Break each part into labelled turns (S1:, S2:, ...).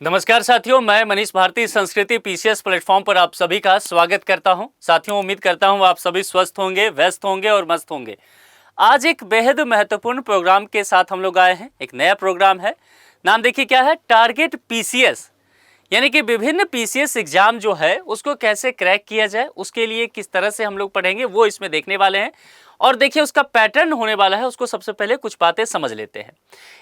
S1: नमस्कार साथियों, मैं मनीष भारती संस्कृति पीसीएस प्लेटफॉर्म पर आप सभी का स्वागत करता हूं। साथियों, उम्मीद करता हूं आप सभी स्वस्थ होंगे, व्यस्त होंगे और मस्त होंगे। आज एक बेहद महत्वपूर्ण प्रोग्राम के साथ हम लोग आए हैं। एक नया प्रोग्राम है, नाम देखिए क्या है, टारगेट पीसीएस। यानी कि विभिन्न पीसीएस एग्जाम जो है उसको कैसे क्रैक किया जाए, उसके लिए किस तरह से हम लोग पढ़ेंगे वो इसमें देखने वाले हैं। और देखिए उसका पैटर्न होने वाला है, उसको सबसे पहले कुछ बातें समझ लेते हैं।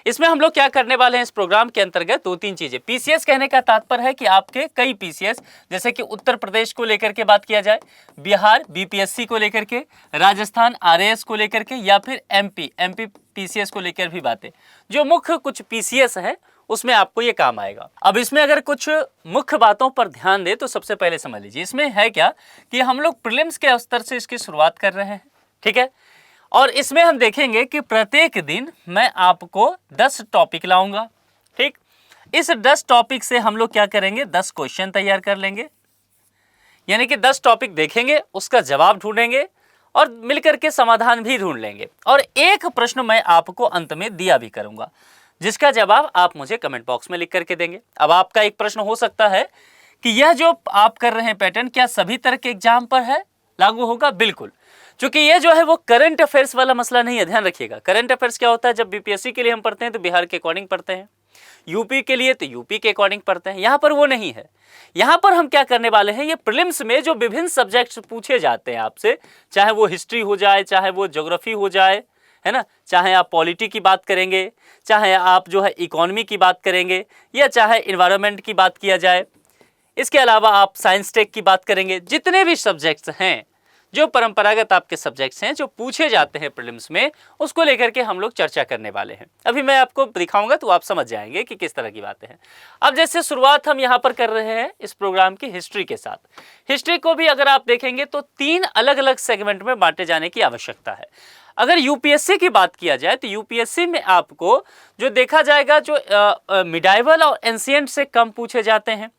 S1: इसमें हम लोग क्या करने वाले हैं, इस प्रोग्राम के अंतर्गत दो तीन चीजें। पीसीएस कहने का तात्पर्य है कि आपके कई पीसीएस, जैसे कि उत्तर प्रदेश को लेकर के बात किया जाए, बिहार बीपीएससी को लेकर के, राजस्थान आरएएस को लेकर के, या फिर एमपी पीसीएस को लेकर भी बातें, जो मुख्य कुछ पीसीएस है उसमें आपको ये काम आएगा। अब इसमें अगर कुछ मुख्य बातों पर ध्यान दे तो सबसे पहले समझ लीजिए, इसमें है क्या कि हम लोग प्रीलिम्स के स्तर से इसकी शुरुआत कर रहे हैं, ठीक है। और इसमें हम देखेंगे कि प्रत्येक दिन मैं आपको 10 टॉपिक लाऊंगा, ठीक। इस 10 टॉपिक से हम लोग क्या करेंगे, 10 क्वेश्चन तैयार कर लेंगे। यानी कि 10 टॉपिक देखेंगे, उसका जवाब ढूंढेंगे और मिलकर के समाधान भी ढूंढ लेंगे। और एक प्रश्न मैं आपको अंत में दिया भी करूंगा, जिसका जवाब आप मुझे कमेंट बॉक्स में लिख करके देंगे। अब आपका एक प्रश्न हो सकता है कि यह जो आप कर रहे हैं पैटर्न, क्या सभी तरह के एग्जाम पर है, लागू होगा? बिल्कुल, क्योंकि ये जो है वो करंट अफेयर्स वाला मसला नहीं है। ध्यान रखिएगा, करंट अफेयर्स क्या होता है, जब बीपीएससी के लिए हम पढ़ते हैं तो बिहार के अकॉर्डिंग पढ़ते हैं, यूपी के लिए तो यूपी के अकॉर्डिंग पढ़ते हैं। यहाँ पर वो नहीं है। यहाँ पर हम क्या करने वाले हैं, ये प्रीलिम्स में जो विभिन्न सब्जेक्ट्स पूछे जाते हैं आपसे, चाहे वो हिस्ट्री हो जाए, चाहे वो ज्योग्राफी हो जाए, है ना, चाहे आप पॉलिटी की बात करेंगे, चाहे आप जो है इकोनॉमी की बात करेंगे, या चाहे इन्वायरमेंट की बात किया जाए, इसके अलावा आप साइंस टेक की बात करेंगे, जितने भी सब्जेक्ट्स हैं, जो परंपरागत आपके सब्जेक्ट्स हैं जो पूछे जाते हैं प्रीलिम्स में, उसको लेकर के हम लोग चर्चा करने वाले हैं। अभी मैं आपको दिखाऊंगा तो आप समझ जाएंगे कि किस तरह की बातें हैं। अब जैसे शुरुआत हम यहाँ पर कर रहे हैं इस प्रोग्राम की हिस्ट्री के साथ। हिस्ट्री को भी अगर आप देखेंगे तो 3 अलग अलग सेगमेंट में बांटे जाने की आवश्यकता है। अगर यूपीएससी की बात किया जाए तो यूपीएससी में आपको जो देखा जाएगा, जो मिडाइवल और एंशिएंट से कम पूछे जाते हैं।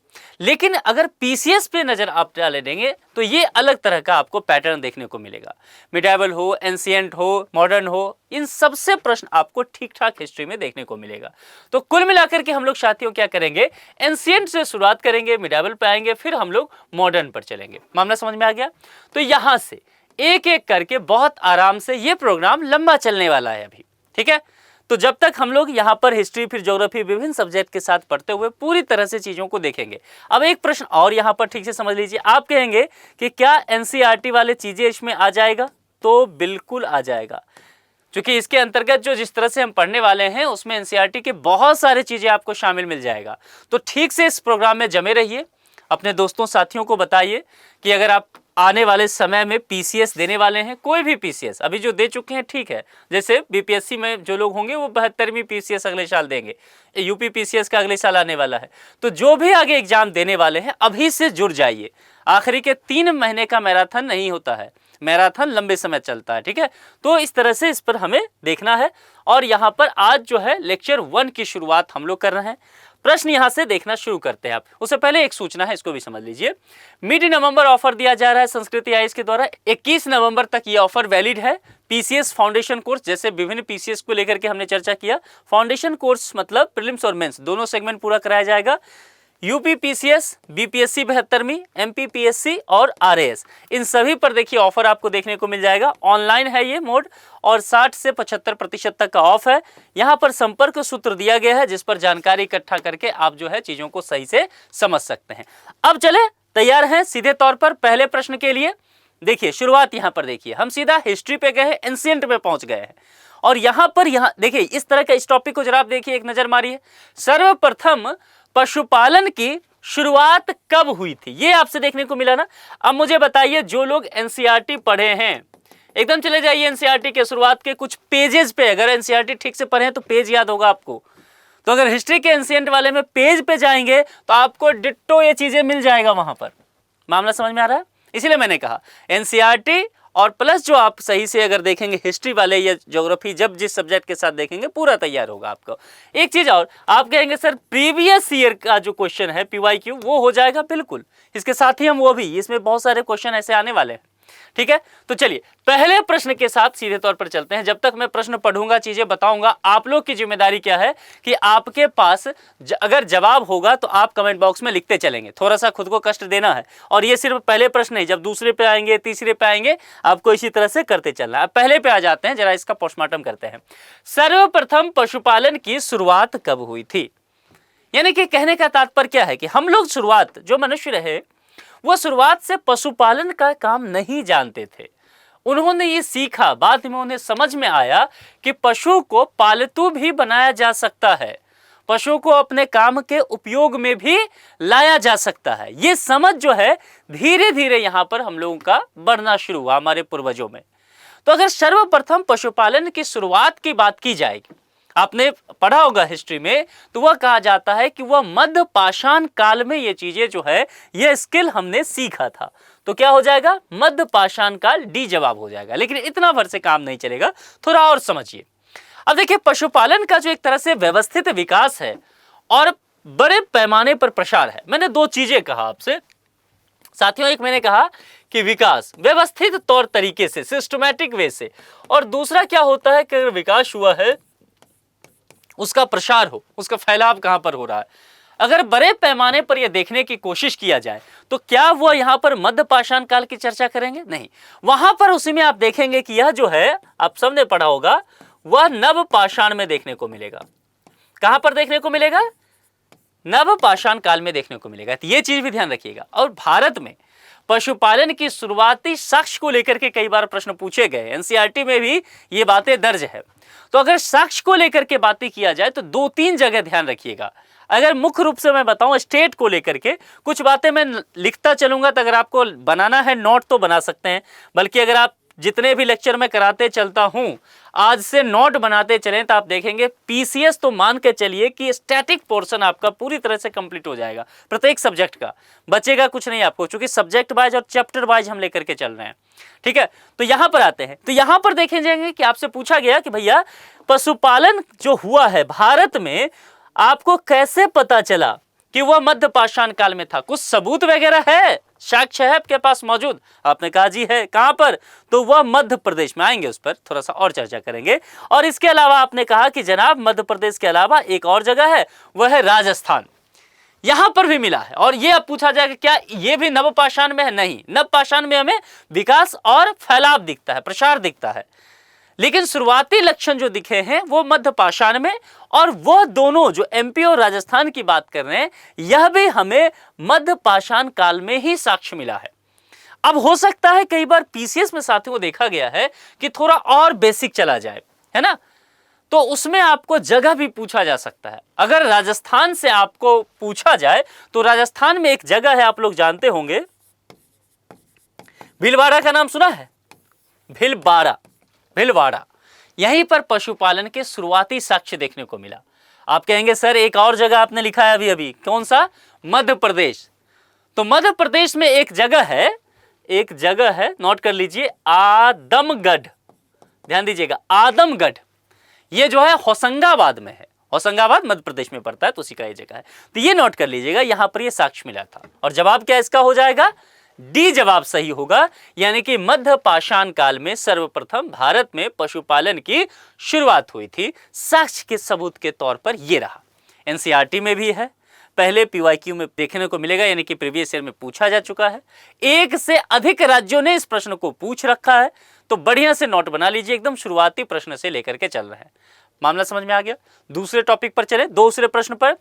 S1: लेकिन अगर पीसीएस पे नजर आप डाले देंगे तो ये अलग तरह का आपको पैटर्न देखने को मिलेगा। मिडाइवल हो, एंशिएंट हो, मॉडर्न हो, इन सबसे प्रश्न आपको ठीक ठाक हिस्ट्री में देखने को मिलेगा। तो कुल मिलाकर के हम लोग साथियों क्या करेंगे, एंशिएंट से शुरुआत करेंगे, मिडाइवल पे आएंगे, फिर हम लोग मॉडर्न पर चलेंगे। मामला समझ में आ गया? तो यहां से एक एक करके बहुत आराम से ये प्रोग्राम लंबा चलने वाला है अभी, ठीक है। तो जब तक हम लोग यहाँ पर हिस्ट्री फिर ज्योग्राफी विभिन्न सब्जेक्ट के साथ पढ़ते हुए पूरी तरह से चीजों को देखेंगे। अब एक प्रश्न और यहाँ पर ठीक से समझ लीजिए, आप कहेंगे कि क्या एनसीईआरटी वाले चीजें इसमें आ जाएगा? तो बिल्कुल आ जाएगा, क्योंकि इसके अंतर्गत जो जिस तरह से हम पढ़ने वाले हैं उसमें एनसीईआरटी के बहुत सारे चीजें आपको शामिल मिल जाएगा। तो ठीक से इस प्रोग्राम में जमे रहिए, अपने दोस्तों साथियों को बताइए कि अगर आप आने वाले समय में पीसीएस देने वाले हैं, कोई भी पीसीएस अभी जो दे चुके हैं ठीक है, जैसे बीपीएससी में जो लोग होंगे वो 72वीं पीसीएस अगले साल देंगे, यूपी पीसीएस का अगले साल आने वाला है। तो जो भी आगे एग्जाम देने वाले हैं अभी से जुड़ जाइए। आखिरी के 3 महीने का मैराथन नहीं होता है, मैराथन लंबे समय चलता है, ठीक है। तो इस तरह से इस पर हमें देखना है। और यहाँ पर आज जो है लेक्चर 1 की शुरुआत हम लोग कर रहे हैं। प्रश्न यहां से देखना शुरू करते हैं आप। उससे पहले एक सूचना है, इसको भी समझ लीजिए। मिड नवंबर ऑफर दिया जा रहा है संस्कृति आईएएस के द्वारा। 21 नवंबर तक ये ऑफर वैलिड है। पीसीएस फाउंडेशन कोर्स, जैसे विभिन्न पीसीएस को लेकर के हमने चर्चा किया, फाउंडेशन कोर्स मतलब प्रीलिम्स और मेंस दोनों सेगमेंट पूरा कराया जाएगा। यूपी पीसीएस, बीपीएससी 72वीं, एमपी पीएससी और आरएएस, इन सभी पर देखिए ऑफर आपको देखने को मिल जाएगा। ऑनलाइन है ये मोड और 60 से 75% तक का ऑफ है। यहाँ पर संपर्क सूत्र दिया गया है जिस पर जानकारी इकट्ठा करके आप जो है चीजों को सही से समझ सकते हैं। अब चले, तैयार हैं सीधे तौर पर पहले प्रश्न के लिए। देखिए शुरुआत यहाँ पर देखिए, हम सीधा हिस्ट्री पे गए हैं, एंशिएंट पे पहुंच गए हैं। और यहाँ पर देखिए इस तरह का इस टॉपिक को जरा आप देखिए, एक नजर मारिए। सर्वप्रथम पशुपालन की शुरुआत कब हुई थी, ये आपसे देखने को मिला ना। अब मुझे बताइए, जो लोग एनसीईआरटी पढ़े हैं, एकदम चले जाइए एनसीईआरटी के शुरुआत के कुछ पेजेस पे। अगर एनसीईआरटी ठीक से पढ़े हैं तो पेज याद होगा आपको। तो अगर हिस्ट्री के एंशिएंट वाले में पेज पे जाएंगे तो आपको डिट्टो ये चीजें मिल जाएगा वहां पर। मामला समझ में आ रहा है? इसीलिए मैंने कहा एनसीईआरटी और प्लस जो आप सही से अगर देखेंगे हिस्ट्री वाले या ज्योग्राफी, जब जिस सब्जेक्ट के साथ देखेंगे पूरा तैयार होगा आपको। एक चीज और, आप कहेंगे सर प्रीवियस ईयर का जो क्वेश्चन है पीवाईक्यू वो हो जाएगा, बिल्कुल। इसके साथ ही हम वो भी, इसमें बहुत सारे क्वेश्चन ऐसे आने वाले हैं। ठीक है, तो चलिए पहले प्रश्न के साथ सीधे तौर पर चलते हैं। जब तक मैं प्रश्न पढ़ूंगा, चीजें बताऊंगा, आप लोग की जिम्मेदारी क्या है कि आपके पास अगर जवाब होगा तो आप कमेंट बॉक्स में लिखते चलेंगे। थोड़ा सा खुद को कष्ट देना है, और ये सिर्फ पहले प्रश्न नहीं, जब दूसरे पे आएंगे, तीसरे पे आएंगे, आपको इसी तरह से करते चलना है। पहले पे आ जाते हैं, जरा इसका पोस्टमार्टम करते हैं। सर्वप्रथम पशुपालन की शुरुआत कब हुई थी? यानी कि कहने का तात्पर्य क्या है कि हम लोग शुरुआत, जो मनुष्य रहे वो शुरुआत से पशुपालन का काम नहीं जानते थे। उन्होंने ये सीखा, बाद में उन्हें समझ में आया कि पशु को पालतू भी बनाया जा सकता है, पशु को अपने काम के उपयोग में भी लाया जा सकता है। ये समझ जो है धीरे धीरे यहां पर हम लोगों का बढ़ना शुरू हुआ हमारे पूर्वजों में। तो अगर सर्वप्रथम पशुपालन की शुरुआत की बात की जाएगी, आपने पढ़ा होगा हिस्ट्री में, तो वह कहा जाता है कि वह मध्य पाषाण काल में ये चीजें जो है, ये स्किल हमने सीखा था। तो क्या हो जाएगा? मध्य पाषाण काल, डी जवाब हो जाएगा। लेकिन इतना भर से काम नहीं चलेगा, थोड़ा और समझिए। अब देखिए, पशुपालन का जो एक तरह से व्यवस्थित विकास है और बड़े पैमाने पर प्रसार है। मैंने दो चीजें कहा आपसे साथियों, एक मैंने कहा कि विकास व्यवस्थित तौर तरीके से, सिस्टमैटिक वे से, और दूसरा क्या होता है कि अगर विकास हुआ है उसका प्रसार हो, उसका फैलाव कहां पर हो रहा है। अगर बड़े पैमाने पर यह देखने की कोशिश किया जाए तो क्या वह यहां पर मध्य पाषाण काल की चर्चा करेंगे? नहीं, वहां पर उसी में आप देखेंगे कि यह जो है, आप सबने पढ़ा होगा, वह नव पाषाण में देखने को मिलेगा। कहां पर देखने को मिलेगा? नव पाषाण काल में देखने को मिलेगा। तो यह चीज भी ध्यान रखिएगा। और भारत में पशुपालन की शुरुआती साक्ष्य को लेकर के कई बार प्रश्न पूछे गए, एनसीईआरटी में भी ये बातें दर्ज है। तो अगर साक्ष्य को लेकर के बातें किया जाए तो दो तीन जगह ध्यान रखिएगा। अगर मुख्य रूप से मैं बताऊं स्टेट को लेकर के कुछ बातें मैं लिखता चलूंगा, तो अगर आपको बनाना है नोट तो बना सकते हैं, बल्कि अगर आप जितने भी लेक्चर में कराते चलता हूं आज से नोट बनाते चलें तो आप देखेंगे पीसीएस तो मान के चलिए कि स्टैटिक पोर्शन आपका पूरी तरह से कंप्लीट हो जाएगा। प्रत्येक सब्जेक्ट का बचेगा कुछ नहीं आपको, क्योंकि सब्जेक्ट वाइज और चैप्टर वाइज हम लेकर के चल रहे हैं। ठीक है, तो यहां पर आते हैं। तो यहां पर देखे जाएंगे कि आपसे पूछा गया कि भैया पशुपालन जो हुआ है भारत में, आपको कैसे पता चला कि वह मध्य पाषाण काल में था? कुछ सबूत वगैरह है, साक्ष्य है आपके पास मौजूद? आपने कहा जी है। कहां पर? तो वह मध्य प्रदेश में। आएंगे उस पर थोड़ा सा और चर्चा करेंगे। और इसके अलावा आपने कहा कि जनाब मध्य प्रदेश के अलावा एक और जगह है, वह है राजस्थान, यहां पर भी मिला है। और यह अब पूछा जाएगा क्या यह भी नव पाषाण में है? नहीं, नव पाषाण में हमें विकास और फैलाव दिखता है, प्रसार दिखता है, लेकिन शुरुआती लक्षण जो दिखे हैं वो मध्य पाषाण में। और वह दोनों जो एमपी और राजस्थान की बात कर रहे हैं, यह भी हमें मध्य पाषाण काल में ही साक्ष्य मिला है। अब हो सकता है कई बार पीसीएस में साथियों को देखा गया है कि थोड़ा और बेसिक चला जाए, है ना, तो उसमें आपको जगह भी पूछा जा सकता है। अगर राजस्थान से आपको पूछा जाए तो राजस्थान में एक जगह है, आप लोग जानते होंगे, भीलवाड़ा का नाम सुना है? भीलवाड़ा, यहीं पर पशुपालन के शुरुआती साक्ष्य देखने को मिला। आप कहेंगे सर एक और जगह आपने लिखा है अभी, कौन सा? मध्य प्रदेश। तो मध्य प्रदेश में एक जगह है, नोट कर लीजिए, आदमगढ़। ध्यान दीजिएगा, आदमगढ़, ये जो है होशंगाबाद में है। होशंगाबाद मध्य प्रदेश में पड़ता है, तो उसी का ये जगह है। तो ये नोट कर लीजिएगा, यहां पर ये साक्ष्य मिला था। और जवाब क्या इसका हो जाएगा? डी जवाब सही होगा। यानी कि मध्य पाषाण काल में सर्वप्रथम भारत में पशुपालन की शुरुआत हुई थी। साक्ष्य के सबूत के तौर पर यह रहा। एनसीईआरटी में भी है, पहले पीवाईक्यू में देखने को मिलेगा, यानी कि प्रीवियस ईयर में पूछा जा चुका है। एक से अधिक राज्यों ने इस प्रश्न को पूछ रखा है, तो बढ़िया से नोट बना लीजिए, एकदम शुरुआती प्रश्न से लेकर के चल रहे हैं। मामला समझ में आ गया? दूसरे टॉपिक पर चले, दूसरे प्रश्न पर।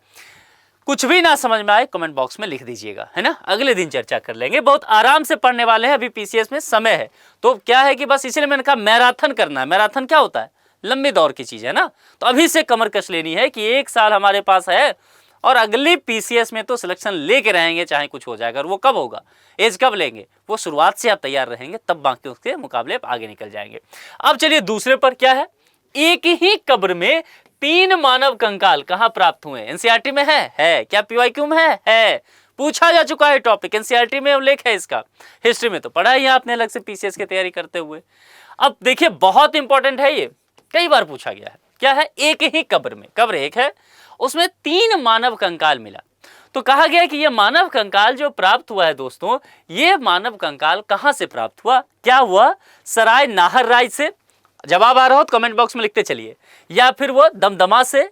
S1: कुछ भी ना समझ में आए कमेंट बॉक्स में लिख दीजिएगा, है ना, अगले दिन चर्चा कर लेंगे। बहुत आराम से पढ़ने वाले हैं, अभी पीसीएस में समय है। तो क्या है कि बस इसलिए मैंने कहा मैराथन करना है। मैराथन क्या होता है? लंबे दौर की चीज है ना। तो अभी से कमर कस लेनी है कि एक साल हमारे पास है और अगली पीसीएस में तो सिलेक्शन लेके रहेंगे, चाहे कुछ हो जाएगा। और वो कब होगा, एज कब लेंगे, वो शुरुआत से आप तैयार रहेंगे, तब बाकी उसके मुकाबले आप आगे निकल जाएंगे। अब चलिए दूसरे पर क्या है, एक ही कब्र में 3 मानव कंकाल कहां प्राप्त हुए? एनसीईआरटी में है। क्या पीवाईक्यू में है? पूछा जा चुका है टॉपिक, एनसीईआरटी में उल्लेख है इसका। हिस्ट्री में तो पढ़ा ही आपने अलग से पीसीएस की तैयारी करते हुए। अब देखिए बहुत इंपॉर्टेंट है, ये कई बार पूछा गया है। क्या है? एक ही कब्र में, कब्र एक है, उसमें 3 मानव कंकाल मिला। तो कहा गया कि यह मानव कंकाल जो प्राप्त हुआ है दोस्तों, ये मानव कंकाल कहां से प्राप्त हुआ? क्या हुआ? सराय नाहरराय से? जवाब आ रहा हो तो कमेंट बॉक्स में लिखते चलिए। या फिर वह दमदमा से,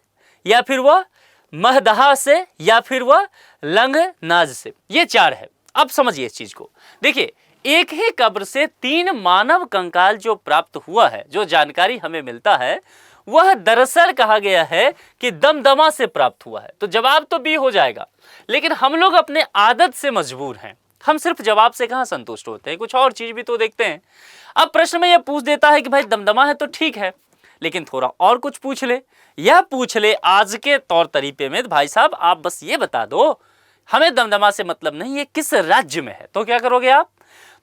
S1: या फिर वह महदहा से, या फिर वह लंगनाज से। ये 4 है। अब समझिए इस चीज को। देखिए, एक ही कब्र से 3 मानव कंकाल जो प्राप्त हुआ है, जो जानकारी हमें मिलता है, वह दरअसल कहा गया है कि दमदमा से प्राप्त हुआ है। तो जवाब तो बी हो जाएगा, लेकिन हम लोग अपने आदत से मजबूर हैं। हम सिर्फ जवाब से कहां संतुष्ट होते हैं, कुछ और चीज भी तो देखते हैं। अब प्रश्न में यह पूछ देता है कि भाई दमदमा है तो ठीक है, लेकिन थोड़ा और कुछ पूछ ले। यह पूछ ले आज के तौर तरीके में, भाई साहब आप बस ये बता दो, हमें दमदमा से मतलब नहीं, ये किस राज्य में है। तो क्या करोगे आप?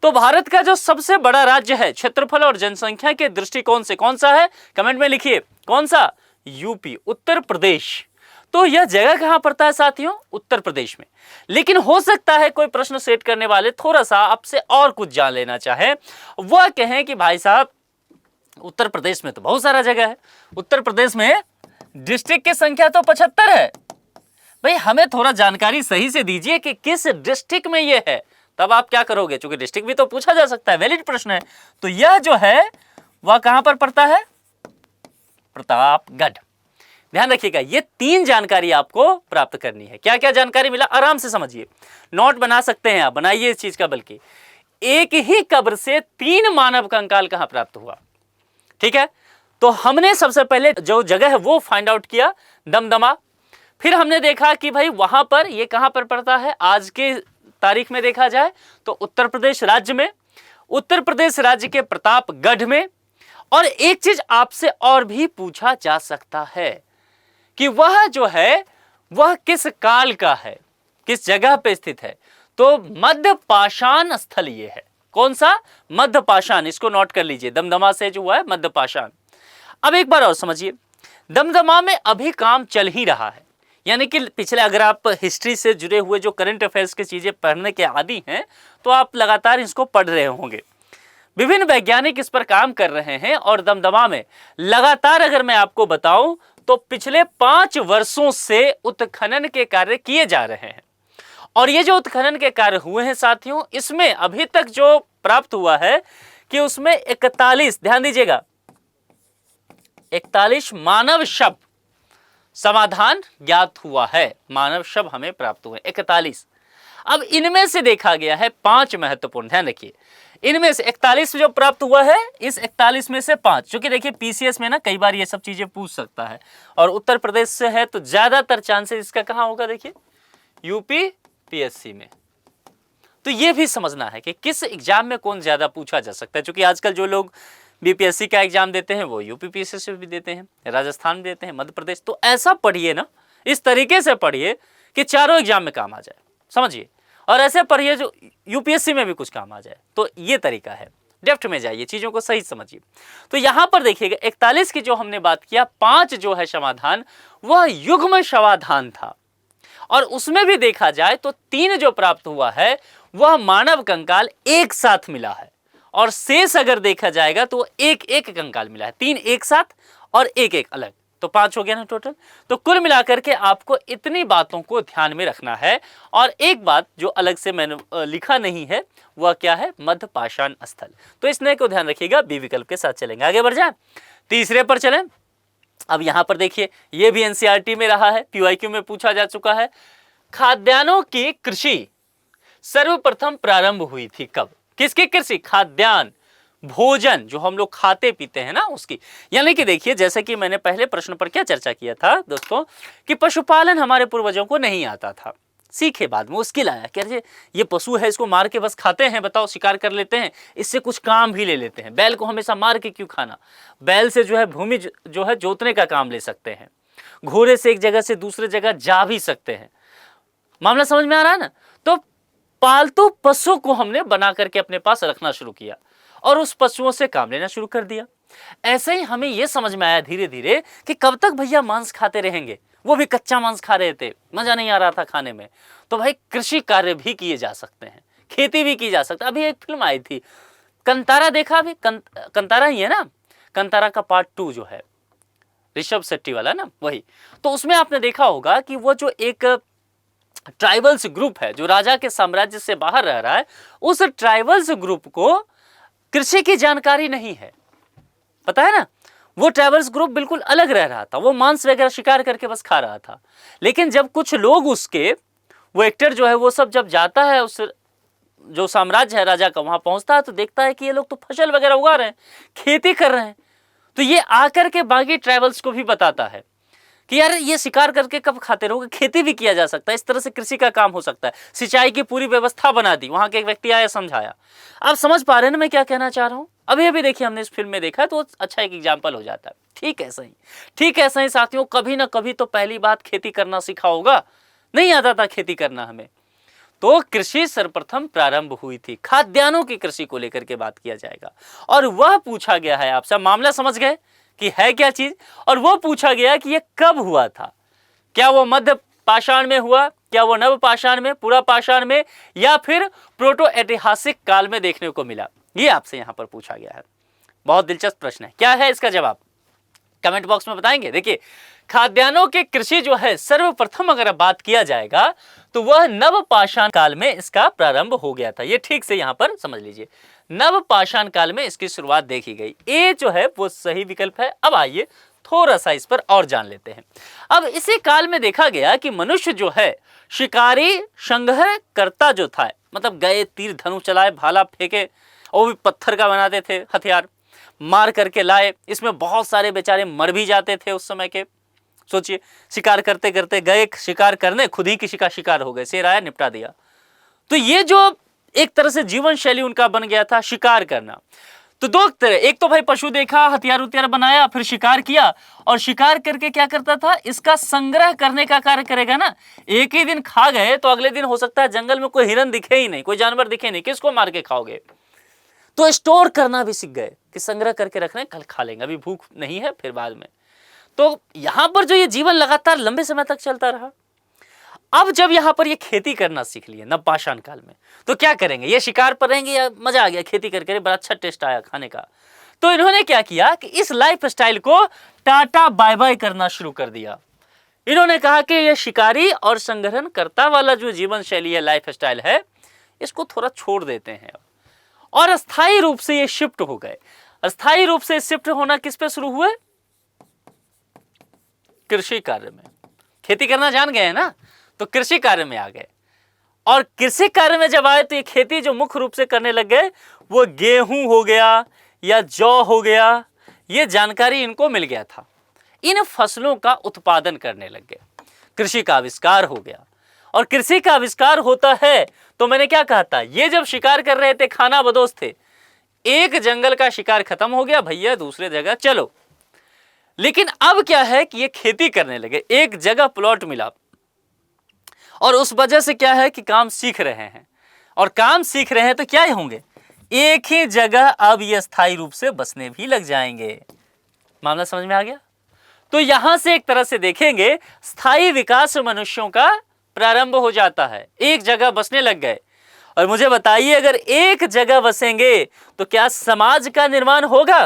S1: तो भारत का जो सबसे बड़ा राज्य है क्षेत्रफल और जनसंख्या के दृष्टिकोण से, कौन सा है? कमेंट में लिखिए। कौन सा? यूपी, उत्तर प्रदेश। तो यह जगह कहां पड़ता है साथियों? उत्तर प्रदेश में। लेकिन हो सकता है कोई प्रश्न सेट करने वाले थोड़ा सा आपसे और कुछ जान लेना चाहे, वह कहें कि भाई साहब उत्तर प्रदेश में तो बहुत सारा जगह है, उत्तर प्रदेश में डिस्ट्रिक्ट की संख्या तो 75 है। भाई हमें थोड़ा जानकारी सही से दीजिए कि किस डिस्ट्रिक्ट में यह है, तब आप क्या करोगे? क्योंकि डिस्ट्रिक्ट भी तो पूछा जा सकता है, वैलिड प्रश्न है। तो यह जो है वह कहां पर पड़ता है? प्रतापगढ़। ध्यान रखिएगा, ये 3 जानकारी आपको प्राप्त करनी है। क्या क्या जानकारी मिला आराम से समझिए, नोट बना सकते हैं आप, बनाइए इस चीज का। बल्कि एक ही कब्र से 3 मानव कंकाल कहां प्राप्त हुआ, ठीक है? तो हमने सबसे पहले जो जगह है वो फाइंड आउट किया, दमदमा। फिर हमने देखा कि भाई वहां पर ये कहां पर पड़ता है, आज के तारीख में देखा जाए तो उत्तर प्रदेश राज्य में, उत्तर प्रदेश राज्य के प्रतापगढ़ में। और एक चीज आपसे और भी पूछा जा सकता है कि वह जो है वह किस काल का है, किस जगह पे स्थित है। तो मध्य पाषाण स्थल ये है। कौन सा? मध्य पाषाण। इसको नोट कर लीजिए, दमदमा से जो हुआ है मध्य पाषाण। अब एक बार और समझिए, दमदमा में अभी काम चल ही रहा है, यानी कि पिछले, अगर आप हिस्ट्री से जुड़े हुए जो करंट अफेयर्स की चीजें पढ़ने के आदी हैं तो आप लगातार इसको पढ़ रहे होंगे। विभिन्न वैज्ञानिक इस पर काम कर रहे हैं और दमदमा में लगातार, अगर मैं आपको बताऊं तो पिछले 5 वर्षों से उत्खनन के कार्य किए जा रहे हैं। और ये जो उत्खनन के कार्य हुए हैं साथियों, इसमें अभी तक जो प्राप्त हुआ है कि उसमें 41, ध्यान दीजिएगा, 41 मानव शव समाधान ज्ञात हुआ है। मानव शव हमें प्राप्त हुए 41। अब इनमें से देखा गया है 5 महत्वपूर्ण, ध्यान रखिए, इनमें से 41 जो प्राप्त हुआ है, इस 41 में से 5, क्योंकि देखिए पीसीएस में ना कई बार ये सब चीजें पूछ सकता है, और उत्तर प्रदेश से है तो ज्यादातर चांसेस इसका कहां होगा? देखिए यूपी पीएससी में। तो ये भी समझना है कि किस एग्जाम में कौन ज्यादा पूछा जा सकता है, क्योंकि आजकल जो लोग बीपीएससी का एग्जाम देते हैं वो यूपी पीएससी भी देते हैं, राजस्थान भी देते हैं, मध्य प्रदेश। तो ऐसा पढ़िए ना, इस तरीके से पढ़िए कि चारों एग्जाम में काम आ जाए, समझिए। और ऐसे पढ़िए जो यूपीएससी में भी कुछ काम आ जाए। तो ये तरीका है, डेप्थ में जाइए, चीजों को सही समझिए। तो यहां पर देखिएगा 41 की जो हमने बात किया, 5 जो है समाधान वह युग्म समाधान था, और उसमें भी देखा जाए तो 3 जो प्राप्त हुआ है वह मानव कंकाल एक साथ मिला है, और शेष अगर देखा जाएगा तो एक एक कंकाल मिला है, 3 एक साथ और एक एक अलग, तो 5 हो गया ना टोटल। तो कुल मिलाकर के आपको इतनी बातों को ध्यान में रखना है। और एक बात जो अलग से मैंने लिखा नहीं है वह क्या है? मध्य पाषाण स्थल। तो इस नए को ध्यान रखिएगा, बी विकल्प के साथ चलेंगे। आगे बढ़ जाए, तीसरे पर चलें। अब यहां पर देखिए, यह भी एनसीईआरटी में रहा है, पीवाईक्यू में पूछा जा चुका है। खाद्यान्नों की कृषि सर्वप्रथम प्रारंभ हुई थी कब? किसकी कृषि? खाद्यान्न, भोजन जो हम लोग खाते पीते हैं ना उसकी। यानी कि देखिए, जैसे कि मैंने पहले प्रश्न पर क्या चर्चा किया था दोस्तों, कि पशुपालन हमारे पूर्वजों को नहीं आता था, सीखे बाद में, मुश्किल आया। कह ये पशु है, इसको मार के बस खाते हैं, बताओ, शिकार कर लेते हैं, इससे कुछ काम भी ले लेते हैं। बैल को हमेशा मार के क्यों खाना? बैल से जो है भूमि जो है जोतने का काम ले सकते हैं, घोड़े से एक जगह से दूसरे जगह जा भी सकते हैं। मामला समझ में आ रहा है ना? तो पालतू पशु को हमने बना करके अपने पास रखना शुरू किया और उस पशुओं से काम लेना शुरू कर दिया। ऐसे ही हमें यह समझ में आया धीरे धीरे कि कब तक भैया मांस खाते रहेंगे, वो भी कच्चा मांस खा रहे थे, मजा नहीं आ रहा था खाने में। तो भाई कृषि कार्य भी किए जा सकते हैं, खेती भी की जा सकती है। अभी एक फिल्म आई थी कंतारा, देखा? अभी कंतारा ही है ना, कंतारा का पार्ट 2 जो है, ऋषभ शेट्टी वाला ना, वही। तो उसमें आपने देखा होगा कि वो जो एक ट्राइबल्स ग्रुप है जो राजा के साम्राज्य से बाहर रह रहा है, उस ट्राइबल्स ग्रुप को कृषि की जानकारी नहीं है। पता है ना, वो ट्राइबल्स ग्रुप बिल्कुल अलग रह रहा था, वो मांस वगैरह शिकार करके बस खा रहा था। लेकिन जब कुछ लोग उसके, वो एक्टर जो है वो सब जब जाता है उस जो साम्राज्य है राजा का, वहां पहुंचता है तो देखता है कि ये लोग तो फसल वगैरह उगा रहे हैं, खेती कर रहे हैं। तो ये आकर के बाकी ट्राइबल्स को भी बताता है कि यार ये शिकार करके कब खाते रहोगे, खेती भी किया जा सकता है, इस तरह से कृषि का काम हो सकता है। सिंचाई की पूरी व्यवस्था बना दी, वहां के एक व्यक्ति आया समझाया। आप समझ पा रहे हैं ना मैं क्या कहना चाह रहा हूं? अभी अभी देखिए हमने इस फिल्म में देखा है, तो अच्छा एक एग्जाम्पल हो जाता है। ठीक है सही, ठीक है सही साथियों, कभी ना कभी तो पहली बात खेती करना सीखा होगा, नहीं आता था खेती करना हमें। तो कृषि सर्वप्रथम प्रारंभ हुई थी, खाद्यान्नों की कृषि को लेकर के बात किया जाएगा, और वह पूछा गया है आपसे। मामला समझ गए कि है क्या चीज, और वो पूछा गया कि ये कब हुआ था। क्या वो मध्य पाषाण में हुआ, क्या वो नव पाषाण में, पूरा पाषाण में, या फिर प्रोटो ऐतिहासिक काल में देखने को मिला, ये आपसे यहां पर पूछा गया है। बहुत दिलचस्प प्रश्न है, क्या है इसका जवाब कमेंट बॉक्स में बताएंगे। देखिए खाद्यान्नों की कृषि जो है सर्वप्रथम अगर बात किया जाएगा तो वह नव पाषाण काल में इसका प्रारंभ हो गया था। ये ठीक से यहां पर समझ लीजिए, नव पाषाण काल में इसकी शुरुआत देखी गई। ए जो है वो सही विकल्प है। अब आइए थोड़ा सा इस पर और जान लेते हैं। अब इसी काल में देखा गया कि मनुष्य जो है शिकारी संग्रह करता जो था, मतलब गए तीर धनुष चलाए, भाला फेंके, और भी पत्थर का बनाते थे हथियार, मार करके लाए। इसमें बहुत सारे बेचारे मर भी जाते थे उस समय के। सोचिए शिकार करते करते गए शिकार करने, खुद ही किसी का शिकार हो गए, शेर आया निपटा दिया। तो ये जो एक तरह से जीवन शैली उनका बन गया था शिकार करना। तो दो तरह, एक तो भाई पशु देखा, हथियार उथियार बनाया, फिर शिकार किया, और शिकार करके क्या करता था, इसका संग्रह करने का कार्य करेगा ना। एक ही दिन खा गए तो अगले दिन हो सकता है जंगल में कोई हिरन दिखे ही नहीं, कोई जानवर दिखे नहीं, किसको मार के खाओगे। तो स्टोर करना भी सीख गए कि संग्रह करके रख रहे हैं, कल खा लेंगे, अभी भूख नहीं है, फिर बाद में। तो यहां पर जो ये जीवन लगातार लंबे समय तक चलता रहा। अब जब यहां पर ये खेती करना सीख लिए नवपाषाण काल में, तो क्या करेंगे, ये शिकार पर रहेंगे या मजा आ गया खेती करके, बड़ा अच्छा टेस्ट आया खाने का। तो इन्होंने क्या किया कि इस लाइफ स्टाइल को टाटा बाय बाय करना शुरू कर दिया। इन्होंने कहा कि ये शिकारी और संग्रहण करता वाला जो जीवन शैली है, लाइफ स्टाइल है, इसको थोड़ा छोड़ देते हैं। और अस्थायी रूप से ये शिफ्ट हो गए। अस्थायी रूप से शिफ्ट होना किस पे शुरू हुए, कृषि कार्य में। खेती करना जान गए हैं ना, तो कृषि कार्य में आ गए। और कृषि कार्य में जब आए तो ये खेती जो मुख्य रूप से करने लग गए, वो गेहूं हो गया या जौ हो गया, ये जानकारी इनको मिल गया था। इन फसलों का उत्पादन करने लग गए, कृषि का आविष्कार हो गया। और कृषि का आविष्कार होता है तो मैंने क्या कहा था, ये जब शिकार कर रहे थे, खाना बदोश थे, एक जंगल का शिकार खत्म हो गया, भैया दूसरे जगह चलो। लेकिन अब क्या है कि ये खेती करने लगे, एक जगह प्लॉट मिला, और उस वजह से क्या है कि काम सीख रहे हैं। और काम सीख रहे हैं तो क्या होंगे, एक ही जगह अब ये स्थायी रूप से बसने भी लग जाएंगे। मामला समझ में आ गया। तो यहां से एक तरह से देखेंगे स्थायी विकास मनुष्यों का प्रारंभ हो जाता है, एक जगह बसने लग गए। और मुझे बताइए अगर एक जगह बसेंगे तो क्या समाज का निर्माण होगा?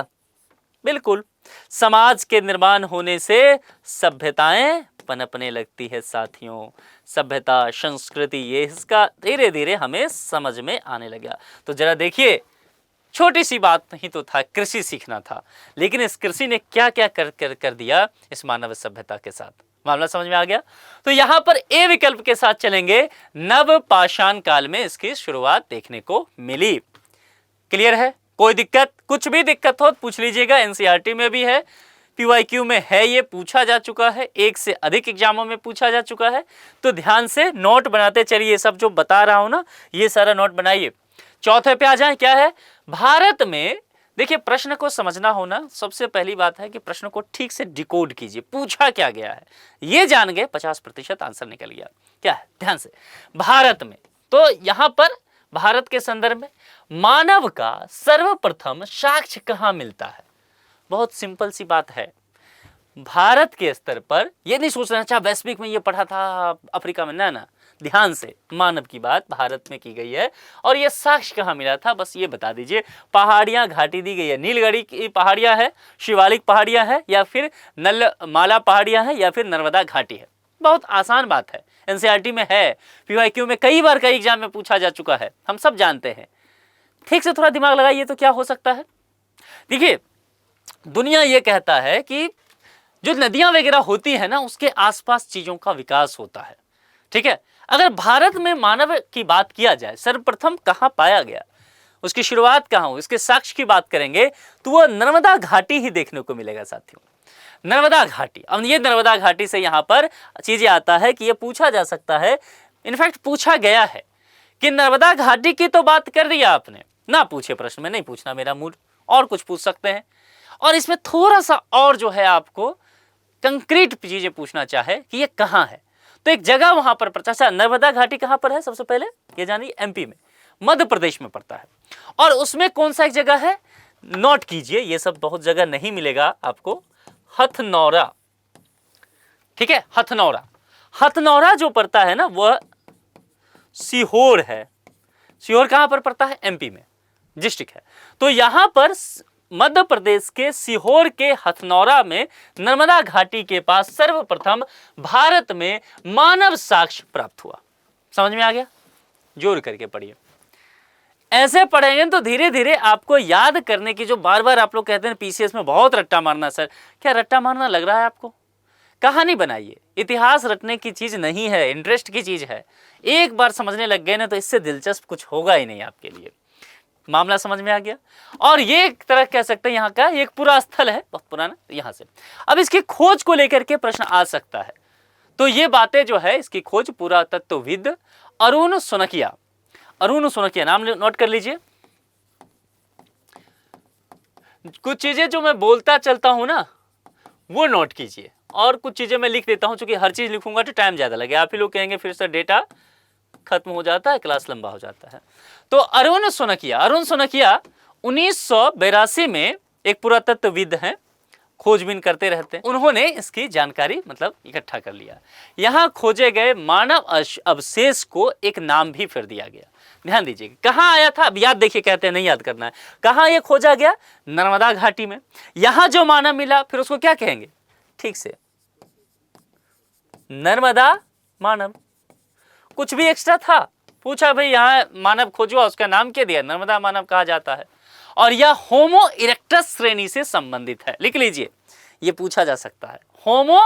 S1: बिल्कुल, समाज के निर्माण होने से सभ्यताएं पनपने लगती है साथियों। सभ्यता, संस्कृति, ये इसका धीरे धीरे हमें समझ में आने लगा। तो जरा देखिए, छोटी सी बात नहीं तो था, कृषि सीखना था, लेकिन इस कृषि ने क्या क्या कर दिया इस मानव सभ्यता के साथ। मामला समझ में आ गया। तो यहां पर ए विकल्प के साथ चलेंगे, नव पाषाण काल में इसकी शुरुआत देखने को मिली। क्लियर है? कोई दिक्कत, कुछ भी दिक्कत हो तो पूछ लीजिएगा, एनसीईआरटी में भी है, पीवाईक्यू में है, ये पूछा जा चुका है, एक से अधिक एग्जामों में पूछा जा चुका है। तो ध्यान से नोट बनाते चलिए, सब जो बता रहा हूं ना ये सारा नोट बनाइए। चौथे पे आ जाए, क्या है, भारत में। देखिए प्रश्न को समझना होना, सबसे पहली बात है कि प्रश्न को ठीक से डिकोड कीजिए, पूछा क्या गया है, ये जान गए 50% आंसर निकल गया। क्या है, ध्यान से, भारत में, तो यहां पर भारत के संदर्भ में मानव का सर्वप्रथम साक्ष्य कहां मिलता है? बहुत सिंपल सी बात है, भारत के स्तर पर। ये नहीं सोचना अच्छा वैश्विक में ये पढ़ा था अफ्रीका में, ना, ध्यान से, मानव की बात भारत में की गई है। और ये साक्ष्य कहाँ मिला था, बस ये बता दीजिए। पहाड़ियाँ घाटी दी गई है, नीलगढ़ी की पहाड़ियाँ है, शिवालिक पहाड़ियाँ है, या फिर नलमाला पहाड़ियाँ है, या फिर नर्मदा घाटी है। बहुत आसान बात है, एनसीईआरटी में है, पीवाईक्यू में कई बार कई एग्जाम में पूछा जा चुका है, हम सब जानते हैं। ठीक से थोड़ा दिमाग लगाइए तो क्या हो सकता है। देखिए, दुनिया ये कहता है कि जो नदियां वगैरह होती है ना, उसके आसपास चीजों का विकास होता है। ठीक है, अगर भारत में मानव की बात किया जाए, सर्वप्रथम कहां पाया गया, उसकी शुरुआत कहां हुई, इसके साक्ष्य की बात करेंगे तो वह नर्मदा घाटी ही देखने को मिलेगा साथियों। नर्मदा घाटी। अब ये नर्मदा घाटी से यहां पर चीजें आता है कि यह पूछा जा सकता है, इनफैक्ट पूछा गया है कि नर्मदा घाटी की तो बात कर दिया आपने, ना पूछे प्रश्न में, नहीं पूछना मेरा मूड, और कुछ पूछ सकते हैं। और इसमें थोड़ा सा और जो है आपको कंक्रीट चीजें पूछना चाहे कि ये कहां है, तो एक जगह वहां पर अच्छा, नर्मदा घाटी कहां पर है सबसे पहले ये जानिए, एमपी में, मध्य प्रदेश में पड़ता है। और उसमें कौन सा एक जगह है, नोट कीजिए, ये सब बहुत जगह नहीं मिलेगा आपको, हथनौरा। ठीक है, हथनौरा। हथनौरा जो पड़ता है ना वह सीहोर है। सीहोर कहां पर पड़ता है, एमपी में डिस्ट्रिक्ट है। तो यहां पर मध्य प्रदेश के सीहोर के हथनौरा में नर्मदा घाटी के पास सर्वप्रथम भारत में मानव साक्ष्य प्राप्त हुआ। समझ में आ गया, जोर करके पढ़िए। ऐसे पढ़ेंगे तो धीरे धीरे आपको याद करने की, जो बार बार आप लोग कहते हैं पीसीएस में बहुत रट्टा मारना, सर क्या रट्टा मारना लग रहा है आपको, कहानी बनाइए। इतिहास रटने की चीज नहीं है, इंटरेस्ट की चीज है। एक बार समझने लग गए ना तो इससे दिलचस्प कुछ होगा ही नहीं आपके लिए। मामला समझ में आ गया। और ये एक तरह कह सकते हैं यहाँ का एक पूरा स्थल है, बहुत पुराना, यहां से अब इसकी खोज को लेकर के प्रश्न आ सकता है। तो ये बातें जो है, इसकी खोज पुरातत्वविद अरुण सोनकिया, अरुण सोनकिया नाम नोट कर लीजिए। कुछ चीजें जो मैं बोलता चलता हूं ना वो नोट कीजिए, और कुछ चीजें मैं लिख देता हूं, क्योंकि हर चीज लिखूंगा तो टाइम ज्यादा लगे, आप ही लोग कहेंगे फिर से डेटा खत्म हो जाता है, क्लास लंबा हो जाता है। तो अरुण सोनकिया 1982 में एक पुरातत्वविद हैं, खोजबीन करते रहते हैं। उन्होंने इसकी जानकारी मतलब इकट्ठा कर लिया। यहां खोजे गए मानव अवशेष को एक नाम भी फिर दिया गया। ध्यान दीजिए, कहां आया था, अब याद देखिए, कहते हैं नहीं याद करना है, कहां यह खोजा गया, नर्मदा घाटी में। यहां जो मानव मिला फिर उसको क्या कहेंगे, ठीक से, नर्मदा मानव। कुछ भी एक्स्ट्रा था, पूछा भाई यहां मानव खोजो, उसका नाम क्या दिया, नर्मदा मानव कहा जाता है। और यह होमो इरेक्टस श्रेणी से संबंधित है, लिख लीजिए, यह पूछा जा सकता है, होमो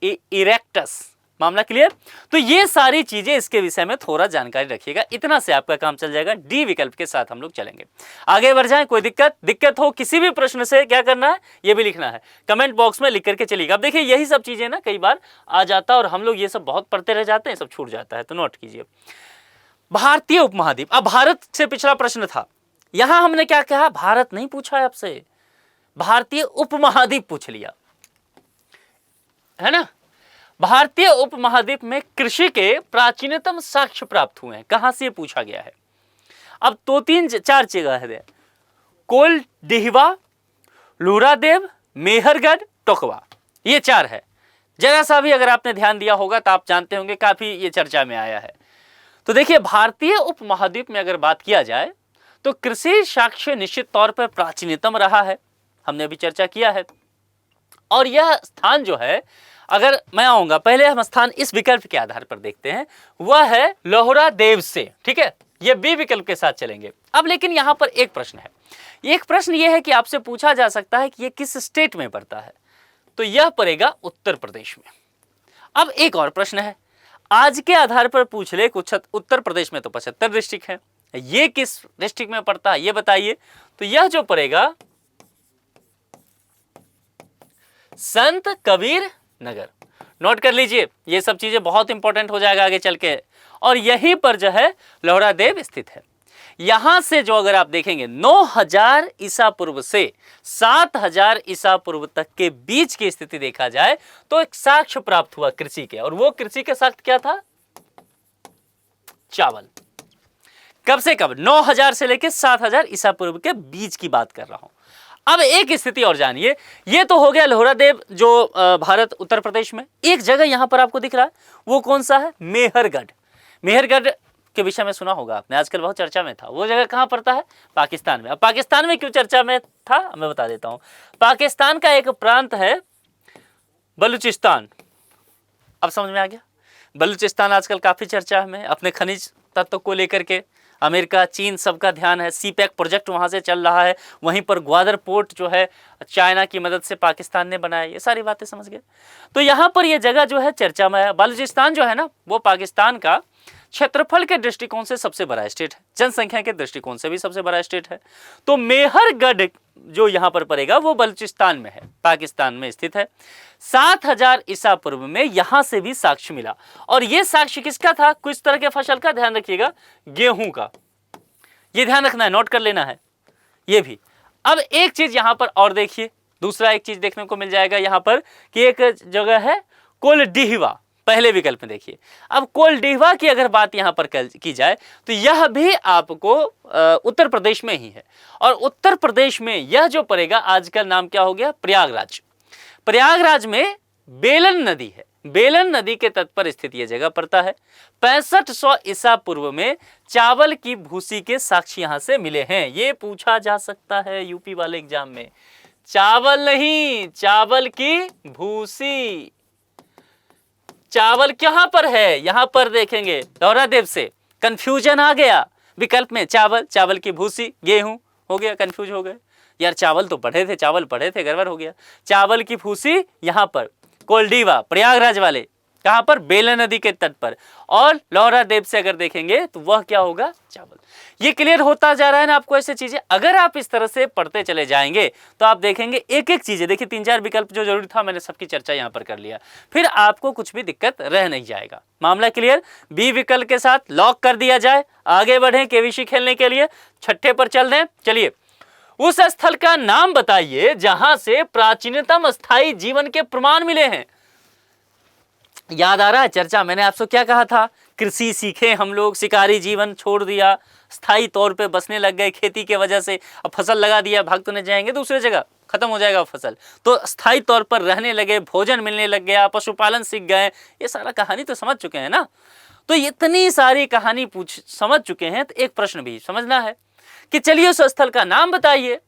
S1: इरेक्टस। मामला क्लियर। तो ये सारी चीजें इसके विषय में थोड़ा जानकारी रखिएगा, इतना से आपका काम चल जाएगा। डी विकल्प के साथ हम लोग चलेंगे, आगे बढ़ जाएं। कोई दिक्कत हो किसी भी प्रश्न से, क्या करना है, ये भी लिखना है, कमेंट बॉक्स में लिख करके चलिएगा। अब देखिए यही सब चीजें ना कई बार आ जाता है और हम लोग ये सब बहुत पढ़ते रह जाते हैं, सब छूट जाता है, तो नोट कीजिए। भारतीय उपमहाद्वीप, अब भारत से पिछला प्रश्न था, यहां हमने क्या कहा, भारत नहीं पूछा है आपसे, भारतीय उपमहाद्वीप पूछ लिया है ना। भारतीय उपमहाद्वीप में कृषि के प्राचीनतम साक्ष्य प्राप्त हुए हैं, कहां से पूछा गया है। अब दो तीन चार जगह है, कोल डिहवा, लूरादेव, मेहरगढ़, टोकवा, ये चार है। जरा सा भी अगर आपने ध्यान दिया होगा तो आप जानते होंगे, काफी ये चर्चा में आया है। तो देखिए भारतीय उपमहाद्वीप में अगर बात किया जाए तो कृषि साक्ष्य निश्चित तौर पर प्राचीनतम रहा है, हमने अभी चर्चा किया है। और यह स्थान जो है, अगर मैं आऊंगा, पहले हम स्थान इस विकल्प के आधार पर देखते हैं, वह है लोहरादेव से, ठीक है, यह बी विकल्प के साथ चलेंगे। अब लेकिन यहां पर एक प्रश्न है, एक प्रश्न यह है कि आपसे पूछा जा सकता है कि यह किस स्टेट में पड़ता है, तो यह पड़ेगा उत्तर प्रदेश में। अब एक और प्रश्न है, आज के आधार पर पूछ ले, कुछ उत्तर प्रदेश में तो 75 डिस्ट्रिक्ट है, ये किस डिस्ट्रिक्ट में पड़ता है ये बताइए, तो यह जो पड़ेगा संत कबीर नगर। नोट कर लीजिए, ये सब चीजें बहुत इंपॉर्टेंट हो जाएगा आगे चल के। और यहीं पर जो है लोहरादेव स्थित है। यहां से जो अगर आप देखेंगे 9000 ईसा पूर्व से 7000 ईसा पूर्व तक के बीच की स्थिति देखा जाए तो एक साक्ष्य प्राप्त हुआ कृषि के, और वो कृषि के साक्ष्य क्या था, चावल। कब से कब, 9000 से लेकर 7000 ईसा पूर्व के बीच की बात कर रहा हूं। अब एक स्थिति और जानिए, ये तो हो गया लोहरादेव जो भारत उत्तर प्रदेश में। एक जगह यहां पर आपको दिख रहा है, वो कौन सा है, मेहरगढ़। मेहरगढ़ के विषय में सुना होगा आपने, आजकल बहुत चर्चा में था। वो जगह कहां पड़ता है, पाकिस्तान में। अब पाकिस्तान में क्यों चर्चा में था मैं बता देता हूं। पाकिस्तान का एक प्रांत है बलूचिस्तान, अब समझ में आ गया। बलूचिस्तान आजकल काफ़ी चर्चा में अपने खनिज तत्व को लेकर के। अमेरिका, चीन सबका ध्यान है। सीपैक प्रोजेक्ट वहाँ से चल रहा है। वहीं पर ग्वादर पोर्ट जो है चाइना की मदद से पाकिस्तान ने बनाया। ये सारी बातें समझ गए। तो यहाँ पर ये जगह जो है चर्चा में है। बलूचिस्तान जो है ना वो पाकिस्तान का क्षेत्रफल के दृष्टिकोण से सबसे बड़ा स्टेट है, जनसंख्या के दृष्टिकोण से भी सबसे बड़ा स्टेट है। तो मेहरगढ़ जो यहाँ पर पड़ेगा वो बलूचिस्तान में है, पाकिस्तान में स्थित है। 7000 ईसा पूर्व में यहाँ से भी साक्ष्य मिला। और ये साक्ष्य किसका था? किस तरह के फसल का? ध्यान रखिएगा, गेहूं का। ये ध्यान रखना है, नोट कर लेना है ये भी। अब एक चीज यहाँ पर और देखिए, दूसरा एक चीज देखने को मिल जाएगा यहाँ पर कि एक जगह है कोलडीहवा, पहले विकल्प में देखिए। अब कोलडीहवा की अगर बात यहां पर की जाए तो यह भी आपको उत्तर प्रदेश में ही है। और उत्तर प्रदेश में यह जो पड़ेगा, आज का नाम क्या हो गया? प्रयागराज। प्रयागराज में बेलन नदी है। बेलन नदी के तट पर स्थित यह जगह पड़ता है। 6500 ईसा पूर्व में चावल की भूसी के साक्ष्य यहां से मिले हैं। ये पूछा जा सकता है यूपी वाले एग्जाम में। चावल नहीं, चावल की भूसी। चावल कहां पर है? यहां पर देखेंगे लौहरादेव से। कंफ्यूजन आ गया विकल्प में। चावल, चावल की भूसी, गेहूं हो गया, कंफ्यूज हो गए यार। चावल तो पढ़े थे, चावल पढ़े थे, गड़बड़ हो गया। चावल की भूसी यहां पर कोलडीवा, प्रयागराज वाले, कहां पर? बेलन नदी के तट पर। और लौहरादेव से अगर देखेंगे तो वह क्या होगा? चावल। ये क्लियर होता जा रहा है ना आपको ऐसे चीजें? अगर आप इस तरह से पढ़ते चले जाएंगे तो आप देखेंगे एक एक चीजें। देखिए 3-4 विकल्प जो जरूरी था मैंने सबकी चर्चा यहां पर कर लिया, फिर आपको कुछ भी दिक्कत रह नहीं जाएगा। मामला क्लियर? बी विकल्प के साथ लॉक कर दिया जाए। आगे बढ़े केवीसी खेलने के लिए, छठे पर चल रहे। चलिए, उस स्थल का नाम बताइए जहां से प्राचीनतम स्थायी जीवन के प्रमाण मिले हैं। याद आ रहा है चर्चा? मैंने आपसे क्या कहा था? कृषि सीखे हम लोग, शिकारी जीवन छोड़ दिया, स्थायी तौर पे बसने लग गए खेती के वजह से। अब फसल लगा दिया, भाग तो नहीं जाएंगे दूसरे जगह, खत्म हो जाएगा फसल। तो स्थायी तौर पर रहने लगे, भोजन मिलने लग गया, पशुपालन सीख गए। ये सारा कहानी तो समझ चुके हैं ना। तो इतनी सारी कहानी समझ चुके हैं तो एक प्रश्न भी समझना है कि चलिए उस स्थल का नाम बताइए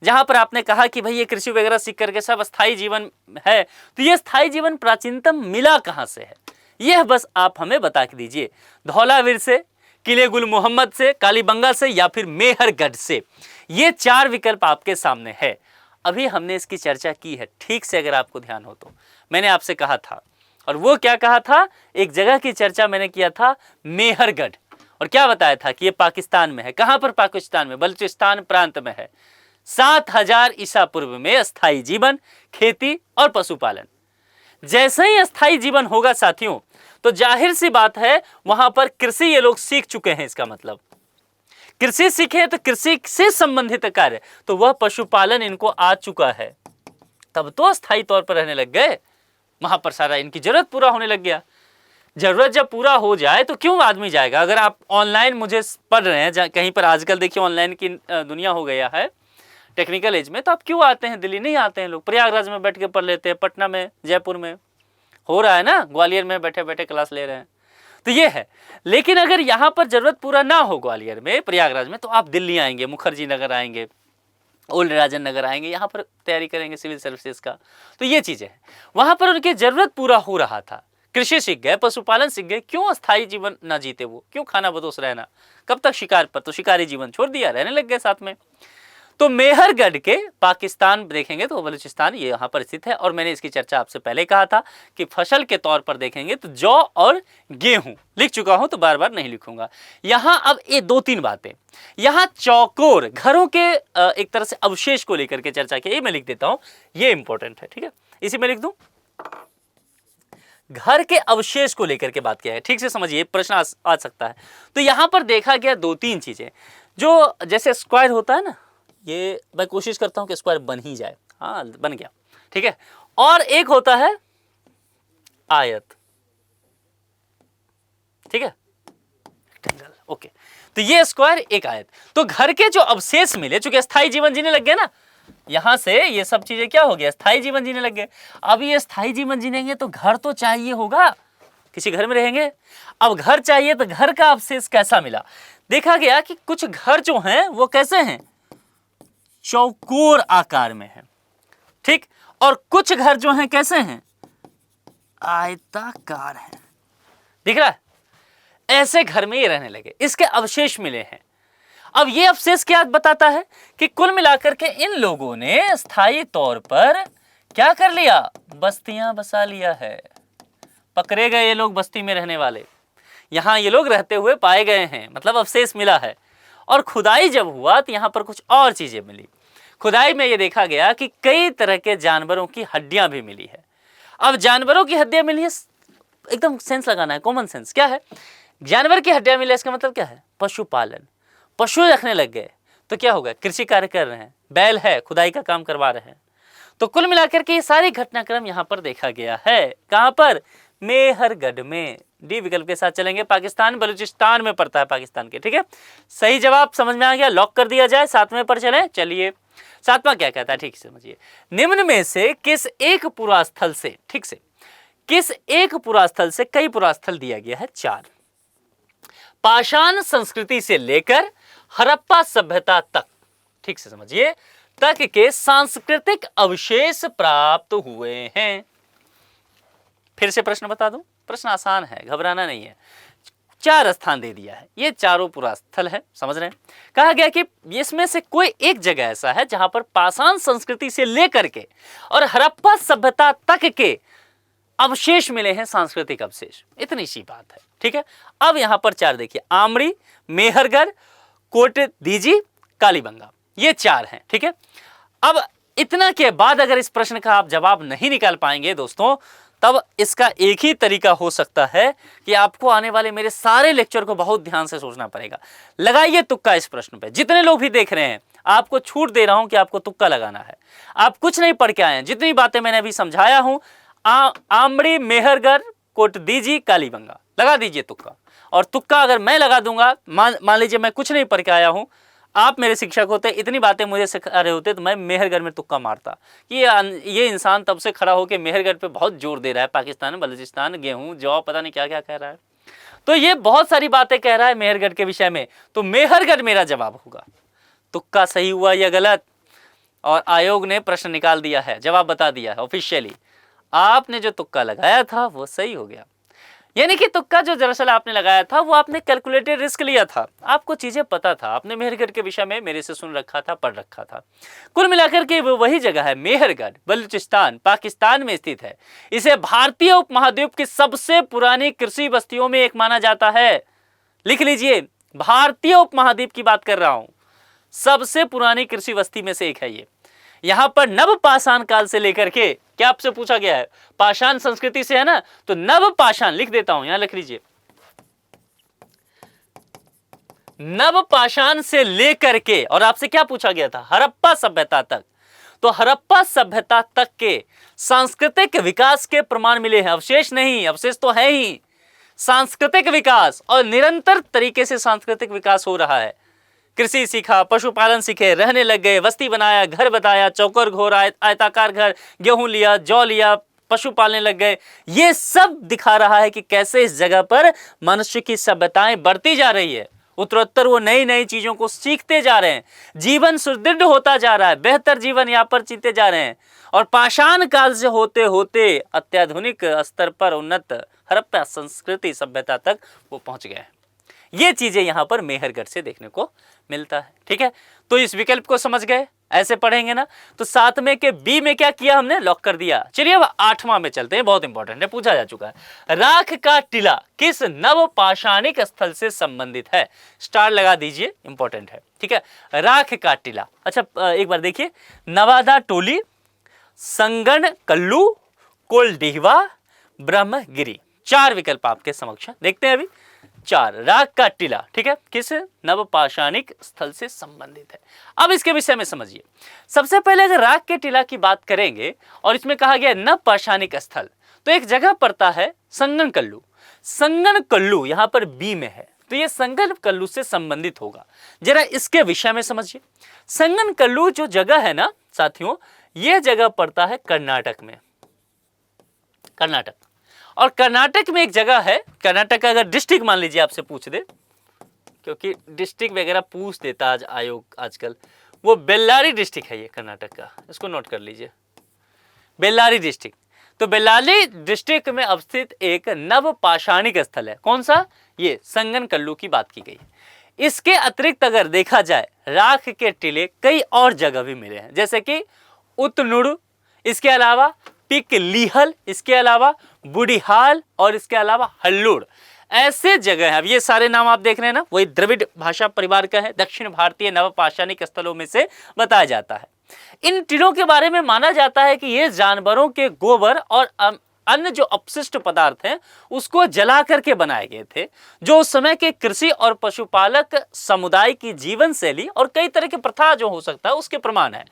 S1: जहां पर आपने कहा कि भाई ये कृषि वगैरह सीख करके सब स्थायी जीवन है। तो ये स्थायी जीवन प्राचीनतम मिला कहां से है? यह बस आप हमें बता के दीजिए। धौलावीर से, किले गुल मोहम्मद से, कालीबंगा से, या फिर मेहरगढ़ से। ये 4 विकल्प आपके सामने है। अभी हमने इसकी चर्चा की है, ठीक से अगर आपको ध्यान हो तो। मैंने आपसे कहा था, और वो क्या कहा था? एक जगह की चर्चा मैंने किया था, मेहरगढ़। और क्या बताया था कि ये पाकिस्तान में है। कहां पर? पाकिस्तान में, बलूचिस्तान प्रांत में है। 7000 ईसा पूर्व में स्थायी जीवन, खेती और पशुपालन। जैसे ही स्थायी जीवन होगा साथियों, तो जाहिर सी बात है वहां पर कृषि ये लोग सीख चुके हैं। इसका मतलब कृषि सीखे तो कृषि से संबंधित कार्य, तो वह पशुपालन इनको आ चुका है। तब तो स्थायी तौर पर रहने लग गए। वहां पर सारा इनकी जरूरत पूरा होने लग गया। जरूरत जब पूरा हो जाए तो क्यों आदमी जाएगा? अगर आप ऑनलाइन मुझे पढ़ रहे हैं कहीं पर, आजकल देखिए ऑनलाइन की दुनिया हो गया है टेक्निकल एज में, तो आप क्यों आते हैं? दिल्ली नहीं आते हैं लोग, प्रयागराज में बैठ के पढ़ लेते हैं, पटना में, जयपुर में हो रहा है ना, ग्वालियर में बैठे बैठे क्लास ले रहे हैं। तो ये है। लेकिन अगर यहाँ पर जरूरत पूरा ना हो ग्वालियर में, प्रयागराज में, तो आप दिल्ली आएंगे, मुखर्जी नगर आएंगे, ओल्ड राजन नगर आएंगे, यहाँ पर तैयारी करेंगे सिविल सर्विसेज का। तो ये चीजें हैं। वहां पर उनकी जरूरत पूरा हो रहा था, कृषि सीख गए, पशुपालन सीख गए। क्यों अस्थायी जीवन ना जीते वो? क्यों खाना बदोश रहना? कब तक शिकार पर? तो शिकारी जीवन छोड़ दिया, रहने लग गए साथ में। तो मेहरगढ़ के पाकिस्तान देखेंगे तो बलूचिस्तान ये यहाँ पर स्थित है। और मैंने इसकी चर्चा आपसे पहले कहा था कि फसल के तौर पर देखेंगे तो जौ और गेहूं, लिख चुका हूं तो बार बार नहीं लिखूंगा। यहाँ अब ये 2-3 बातें, यहाँ चौकोर घरों के एक तरह से अवशेष को लेकर के चर्चा की, ये मैं लिख देता हूं, ये इंपॉर्टेंट है, ठीक है, इसी में लिख दूं। घर के अवशेष को लेकर के बात किया है, ठीक से समझिए, प्रश्न आ सकता है। तो यहां पर देखा गया 2-3 चीजें, जो जैसे स्क्वायर होता है ना, ये मैं कोशिश करता हूं कि स्क्वायर बन ही जाए। हाँ, बन गया, ठीक है। और एक होता है आयत, ठीक है, रेक्टेंगल, ओके। तो ये स्क्वायर, एक आयत। तो घर के जो अवशेष मिले, चूंकि स्थायी जीवन जीने लग गए ना, यहां से ये सब चीजें क्या हो गया, स्थायी जीवन जीने लग गए। अब ये स्थायी जीवन जीनेंगे तो घर तो चाहिए होगा, किसी घर में रहेंगे। अब घर चाहिए तो घर का अवशेष कैसा मिला? देखा गया कि कुछ घर जो हैं वो कैसे हैं, चौकोर आकार में है, ठीक। और कुछ घर जो हैं कैसे हैं, आयताकार हैं। दिख रहा है? ऐसे घर में ये रहने लगे, इसके अवशेष मिले हैं। अब ये अवशेष क्या बताता है कि कुल मिलाकर के इन लोगों ने स्थायी तौर पर क्या कर लिया, बस्तियां बसा लिया है। पकड़े गए ये लोग बस्ती में रहने वाले, यहां ये लोग रहते हुए पाए गए हैं, मतलब अवशेष मिला है। और खुदाई जब हुआ तो यहां पर कुछ और चीजें मिली। खुदाई में ये देखा गया कि कई तरह के जानवरों की हड्डियां भी मिली है। अब जानवरों की हड्डियां मिली है, एकदम सेंस लगाना है, कॉमन सेंस। क्या है? जानवर की हड्डियां मिली, इसका मतलब क्या है? पशुपालन, पशु रखने लग गए तो क्या होगा, कृषि कार्य कर रहे हैं, बैल है, खुदाई का काम करवा रहे हैं। तो कुल मिलाकर के ये सारे घटनाक्रम यहाँ पर देखा गया है। कहाँ पर? मेहरगढ़ में। डी विकल्प के साथ चलेंगे। पाकिस्तान बलूचिस्तान में पड़ता है, पाकिस्तान के। ठीक है, सही जवाब समझ में आ गया, लॉक कर दिया जाए। 7वें पर चले। चलिए 7वां क्या कहता है, ठीक से समझिए। निम्न में से किस एक पुरास्थल से, ठीक से, किस एक पुरास्थल से कई पुरास्थल दिया गया है? 4। पाषाण संस्कृति से लेकर हड़प्पा सभ्यता तक, ठीक से समझिए, तक के सांस्कृतिक अवशेष प्राप्त हुए हैं। फिर से प्रश्न बता दूं, प्रश्न आसान है, घबराना नहीं है। 4 स्थान दे दिया है, ये चारों पुरास्थल है, समझ रहे हैं। कहा गया कि इसमें से कोई एक जगह ऐसा है जहां पर पाषाण संस्कृति से लेकर के और हड़प्पा सभ्यता तक के अवशेष मिले हैं, सांस्कृतिक अवशेष। इतनी सी बात है। ठीक है, अब यहां पर 4 देखिए, आमरी, मेहरगढ़, कोटदीजी, कालीबंगा, ये 4 हैं। ठीक है, अब इतना के बाद अगर इस प्रश्न का आप जवाब नहीं निकाल पाएंगे दोस्तों, तब इसका एक ही तरीका हो सकता है कि आपको आने वाले मेरे सारे लेक्चर को बहुत ध्यान से सोचना पड़ेगा। लगाइए तुक्का इस प्रश्न पे। जितने लोग भी देख रहे हैं, आपको छूट दे रहा हूं कि आपको तुक्का लगाना है। आप कुछ नहीं पढ़ के आए हैं, जितनी बातें मैंने अभी समझाया हूं, आमड़ी, मेहरगढ़, कोटदीजी, कालीबंगा, लगा दीजिए तुक्का। और तुक्का अगर मैं लगा दूंगा, मान लीजिए मैं कुछ नहीं पढ़ के आया हूं, आप मेरे शिक्षक होते, इतनी बातें मुझे सिखा रहे होते, तो मैं मेहरगढ़ में तुक्का मारता कि ये इंसान तब से खड़ा होकर मेहरगढ़ पे बहुत जोर दे रहा है, पाकिस्तान, बलूचिस्तान, गेहूं, जौ, पता नहीं क्या क्या कह रहा है, तो ये बहुत सारी बातें कह रहा है मेहरगढ़ के विषय में, तो मेहरगढ़ मेरा जवाब होगा। तुक्का सही हुआ या गलत? और आयोग ने प्रश्न निकाल दिया है, जवाब बता दिया है ऑफिशियली। आपने जो तुक्का लगाया था वो सही हो गया। यानी कि तुक्का जो दरअसल आपने लगाया था वो आपने कैलकुलेटेड रिस्क लिया था, आपको चीजें पता था, आपने मेहरगढ़ के विषय में मेरे से सुन रखा था, पढ़ रखा था। कुल मिलाकर के वो वही जगह है, मेहरगढ़, बलूचिस्तान, पाकिस्तान में स्थित है। इसे भारतीय उपमहाद्वीप की सबसे पुरानी कृषि बस्तियों में एक माना जाता है। लिख लीजिए, भारतीय उपमहाद्वीप की बात कर रहा हूं, सबसे पुरानी कृषि बस्ती में से एक है ये। यहां पर नव पाषाण काल से लेकर के, क्या आपसे पूछा गया है, पाषाण संस्कृति से है ना, तो नव पाषाण लिख देता हूं, यहां लिख लीजिए, नव पाषाण से लेकर के, और आपसे क्या पूछा गया था, हड़प्पा सभ्यता तक। तो हड़प्पा सभ्यता तक के सांस्कृतिक विकास के प्रमाण मिले हैं, अवशेष नहीं, अवशेष तो है ही, सांस्कृतिक विकास, और निरंतर तरीके से सांस्कृतिक विकास हो रहा है। कृषि सीखा, पशुपालन सीखे, रहने लग गए, बस्ती बनाया, घर बताया, चौकर घोर, आयताकार घर, गेहूं लिया, जौ लिया, पशु पालने लग गए। ये सब दिखा रहा है कि कैसे इस जगह पर मनुष्य की सभ्यताएं बढ़ती जा रही है। उत्तरोत्तर वो नई नई चीजों को सीखते जा रहे हैं, जीवन सुदृढ़ होता जा रहा है, बेहतर जीवन यापन जीते जा रहे हैं, और पाषाण काल से होते होते अत्याधुनिक स्तर पर उन्नत हड़प्पा संस्कृति सभ्यता तक वो पहुंच गए हैं। ये चीजें यहां पर मेहरगढ़ से देखने को मिलता है। ठीक है, तो इस विकल्प को समझ गए, ऐसे पढ़ेंगे ना। तो 7 में के बी में क्या किया हमने, लॉक कर दिया। चलिए अब 8वां में चलते हैं, बहुत इंपॉर्टेंट है, पूछा जा चुका है। राख का टीला किस नव पाषाणिक स्थल से संबंधित है? स्टार लगा दीजिए, इंपॉर्टेंट है। ठीक है, राख का टीला। अच्छा एक बार देखिए, नवादा टोली, संगन कल्लू, कोलडीहवा, ब्रह्मगिरी, 4 विकल्प आपके समक्ष देखते हैं अभी। 4 राख का टीला, ठीक है, किस नवपाषाणिक स्थल से संबंधित है? अब इसके विषय में समझिए। सबसे पहले अगर राख के टीला की बात करेंगे और इसमें कहा गया नवपाषाणिक स्थल, तो एक जगह पड़ता है संगन कल्लू। संगन कल्लू यहां पर बी में है, तो ये संगन कल्लू से संबंधित होगा। जरा इसके विषय में समझिए। संगन कल्लू जो जगह है ना साथियों, यह जगह पड़ता है कर्नाटक में, कर्नाटक। और कर्नाटक में एक जगह है, कर्नाटक का अगर डिस्ट्रिक्ट मान लीजिए आपसे पूछ दे, क्योंकि डिस्ट्रिक्ट वगैरह पूछ देता आज आयोग आजकल, वो बेल्लारी डिस्ट्रिक्ट है ये कर्नाटक का, इसको नोट कर लीजिए, बेल्लारी डिस्ट्रिक्ट। तो बेल्लारी डिस्ट्रिक्ट में अवस्थित एक नवपाषाणिक स्थल है। कौन सा? ये संगनकल्लू की बात की गई है। इसके अतिरिक्त अगर देखा जाए, राख के टीले कई और जगह भी मिले हैं, जैसे कि उतनुड़, इसके अलावा पिकलीहल, इसके अलावा बुढ़िहाल और इसके अलावा हल्लुड़, ऐसे जगह हैं। अब ये सारे नाम आप देख रहे हैं ना, वही द्रविड़ भाषा परिवार का है, दक्षिण भारतीय नवपाषाणिक स्थलों में से बताया जाता है। इन टीलों के बारे में माना जाता है कि ये जानवरों के गोबर और अन्य जो अपशिष्ट पदार्थ हैं उसको जला करके बनाए गए थे, जो उस समय के कृषि और पशुपालक समुदाय की जीवन शैली और कई तरह की प्रथा जो हो सकता है उसके प्रमाण है।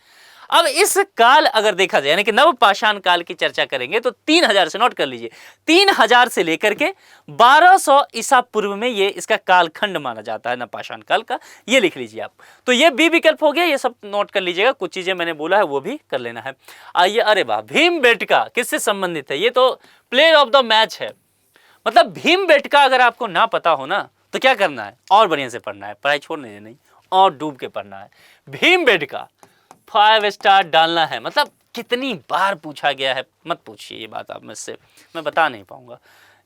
S1: अब इस काल अगर देखा जाए, यानी कि नवपाषाण काल की चर्चा करेंगे तो 3000 से, नोट कर लीजिए, 3000 से लेकर के 1200 ईसा पूर्व में ये इसका कालखंड माना जाता है नवपाषाण काल का। ये लिख लीजिए आप। तो ये बी विकल्प हो गया, ये सब नोट कर लीजिएगा, कुछ चीजें मैंने बोला है वो भी कर लेना है। आइए, अरे वाह, भीमबेटका किससे संबंधित है? ये तो प्लेयर ऑफ द मैच है। मतलब भीमबेटका अगर आपको ना पता हो ना तो क्या करना है, और बढ़िया से पढ़ना है, पढ़ाई छोड़ने नहीं और डूब के पढ़ना है। भीमबेटका 5 स्टार डालना है। मतलब कितनी बार पूछा गया है, मत पूछिए ये बात आप मुझसे, मैं बता नहीं पाऊंगा।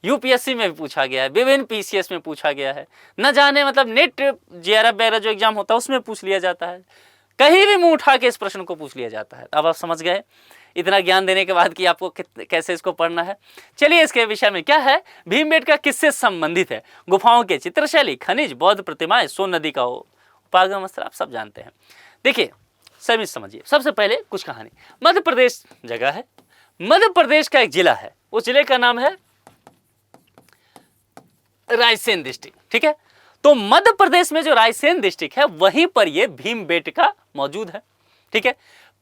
S1: यूपीएससी में भी पूछा गया है, विभिन्न पीसीएस में पूछा गया है, न जाने मतलब नेट जेआरएफ वगैरह जो एग्जाम होता है उसमें पूछ लिया जाता है, कहीं भी मुंह उठा के इस प्रश्न को पूछ लिया जाता है। अब आप समझ गए इतना ज्ञान देने के बाद कि आपको कैसे इसको पढ़ना है। चलिए, इसके विषय में क्या है, भीमबेटका किससे संबंधित है? गुफाओं के चित्रशैली, खनिज, बौद्ध प्रतिमाएं, सोन नदी का उपागम स्थल, आप सब जानते हैं। देखिए, सभी समझिए। सबसे पहले कुछ कहानी। मध्य प्रदेश जगह है, मध्य प्रदेश का एक जिला है, उस जिले का नाम है रायसेन डिस्ट्रिक्ट। ठीक है, तो मध्य प्रदेश में जो रायसेन डिस्ट्रिक्ट है वहीं पर यह भीमबेटका मौजूद है। ठीक है,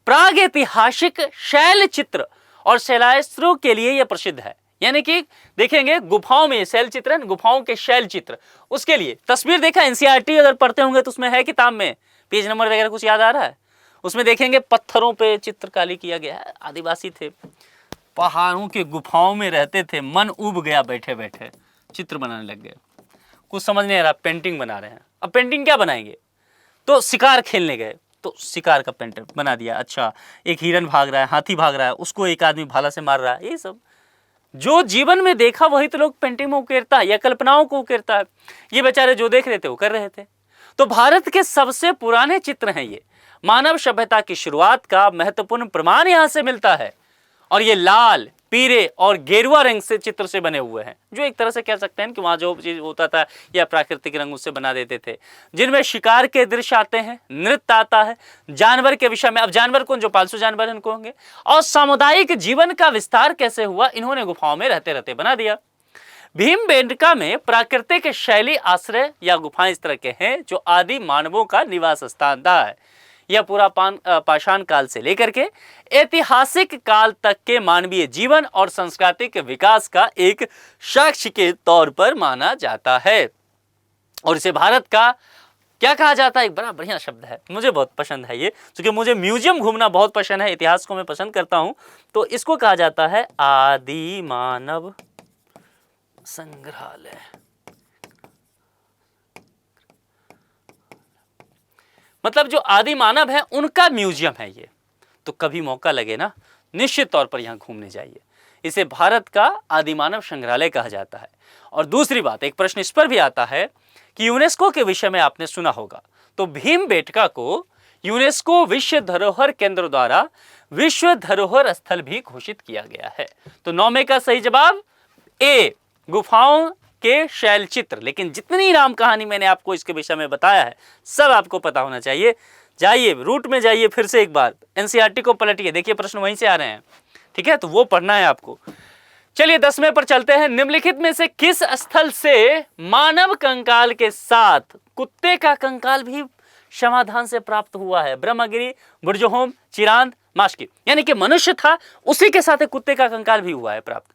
S1: प्राग ऐतिहासिक शैल चित्र और शैलास्त्रों के लिए यह प्रसिद्ध है। यानी कि देखेंगे गुफाओं में शैल चित्र, गुफाओं के शैल चित्र, उसके लिए तस्वीर देखा, एनसीईआरटी अगर पढ़ते होंगे तो उसमें है किताब में, पेज नंबर वगैरह कुछ याद आ रहा है? उसमें देखेंगे पत्थरों पे चित्रकारी किया गया है। आदिवासी थे, पहाड़ों के गुफाओं में रहते थे, मन उब गया, बैठे बैठे चित्र बनाने लग गए। कुछ समझ नहीं आ रहा, पेंटिंग बना रहे हैं। अब पेंटिंग क्या बनाएंगे? तो शिकार खेलने गए तो शिकार का पेंटर बना दिया। अच्छा, एक हिरन भाग रहा है, हाथी भाग रहा है, उसको एक आदमी भाला से मार रहा है। ये सब जो जीवन में देखा वही तो लोग पेंटिंग में उकेरता है या कल्पनाओं को उकेरता है। ये बेचारे जो देख रहे थे वो कर रहे थे। तो भारत के सबसे पुराने चित्र हैं ये। मानव सभ्यता की शुरुआत का महत्वपूर्ण प्रमाण यहां से मिलता है। और ये लाल, पीले और गेरुआ रंग से चित्र से बने हुए हैं, जो एक तरह से कह सकते हैं कि वहां जो चीज होता था या प्राकृतिक रंग उससे बना देते थे, जिनमें शिकार के दृश्य आते हैं, नृत्य आता है, जानवर के विषय में, अब जानवर कौन, जो पालतू जानवर इनको होंगे, और सामुदायिक जीवन का विस्तार कैसे हुआ, इन्होंने गुफाओं में रहते रहते बना दिया। भीमबेटका में प्राकृतिक शैली आश्रय या गुफाएं इस तरह के हैं जो आदि मानवों का निवास स्थान था है। यह पूरा पाषाण काल से लेकर के ऐतिहासिक काल तक के मानवीय जीवन और सांस्कृतिक विकास का एक साक्ष्य के तौर पर माना जाता है। और इसे भारत का क्या कहा जाता है, एक बड़ा बढ़िया शब्द है, मुझे बहुत पसंद है ये, क्योंकि मुझे म्यूजियम घूमना बहुत पसंद है, इतिहास को मैं पसंद करता हूं। तो इसको कहा जाता है आदि मानव संग्रहालय। मतलब जो आदि मानव है उनका म्यूजियम है ये। तो कभी मौका लगे ना, निश्चित तौर पर यहाँ घूमने जाइए। इसे भारत का आदि मानव संग्रहालय कहा जाता है। और दूसरी बात, एक प्रश्न इस पर भी आता है कि यूनेस्को के विषय में आपने सुना होगा, तो भीमबेटका को यूनेस्को विश्व धरोहर केंद्र द्वारा विश्व धरोहर स्थल भी घोषित किया गया है। तो 9 में का सही जवाब ए, गुफाओं के शैल चित्र। लेकिन जितनी राम कहानी मैंने आपको इसके विषय में बताया है सब आपको पता होना चाहिए। जाइए रूट में जाइए, फिर से एक बार एनसीईआरटी को पलटिए, देखिए प्रश्न वहीं से आ रहे हैं। ठीक है, तो वो पढ़ना है आपको। चलिए 10वें पर चलते हैं। निम्नलिखित में से किस स्थल से मानव कंकाल के साथ कुत्ते का कंकाल भी समाधान से प्राप्त हुआ है? ब्रह्मगिरी, बुर्जहोम, चिरांद, मास्की। यानी कि मनुष्य था, उसी के साथ कुत्ते का कंकाल भी हुआ है प्राप्त।